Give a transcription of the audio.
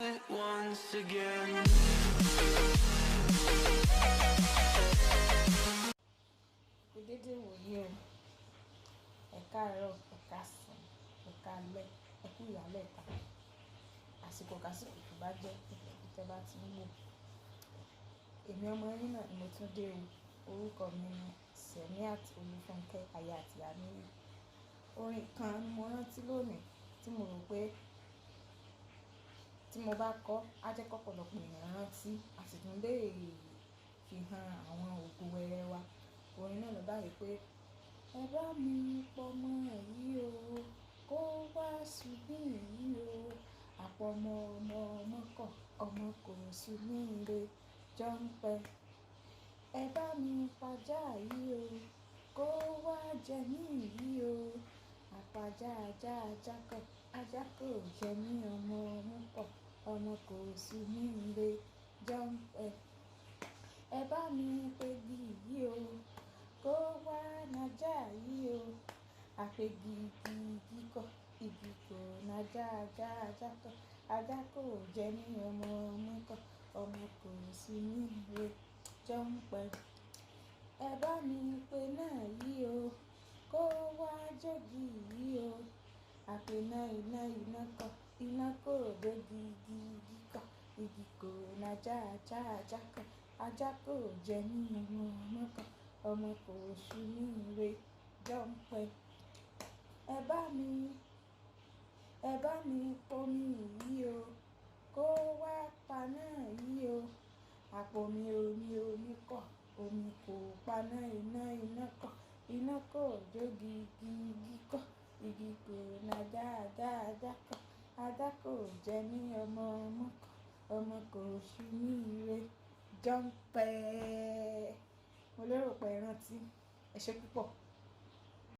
Once again. Kò dédé wòye o, ẹ káàárọ̀, ẹ káàsán, ẹ káalẹ́, ẹ kú ìyálẹ̀ta. Àsìkò kásìkò tó bá jẹ́ tẹ́ bá ti ń wò. Èmi ọmọ yín náà ni mo tún dé o. Orúkọ mi ni Sẹ̀míát Olúfúnkẹ́ aya Tìyáníyì. Orin kan ni mo rántí lónìí tí mo rò pé tí mo bá kọ á jẹ́ kọ́pọ̀lọpọ̀ èèyàn rántí, a sì tún lè fi hàn àwọn ògo wẹrẹ wa. Orin náà lọ báyìí pé ẹ bá mi pọmọ yìí o, kó wá ṣubú yìí o, àpọ̀mọ ọmọ kọ̀, ọmọ kò sùn ní ire jọ́ǹpẹ́. Ẹ bá mi pajá yìí o, kó wá jẹ mí yìí o, àpàjá ajá kọ̀, ajá kò jẹ mí ọmọ kọ̀, ọmọ kò sùn ní ire jọ́ǹpẹ́. Ẹ bá mi pegi yìí o, kó wá nájà yìí o, àpègì igi kọ̀, igi kò nájà ajá kọ̀, ajá kò jẹ mí ọmọ kọ̀, ọmọ kò sùn ní ire jọ́ǹpẹ́. Ẹ bá mi pe náà yìí o, kó wá jẹ́gi yìí o, àpènà iná kọ̀, iná kò dégi igi kọ̀, igi kò nájà ajá kọ̀, ajá kò jẹ mí ọmọ kọ̀, ọmọ kò sùn ní ire jọ́ǹpẹ́. Ẹ bá mi pomi yìí o, kó wá paná yìí o, àpòmi omi kọ̀, omi kò paná iná kọ̀, iná kò jógi igi kọ̀, igi kò nájà ajá kọ̀, ajá kò jẹ mí ọmọ kọ̀, ọmọ kò sùn ní ire jọ́ǹpẹ́. Mo lérò pé ẹ rántí. Ẹ ṣé púpọ̀.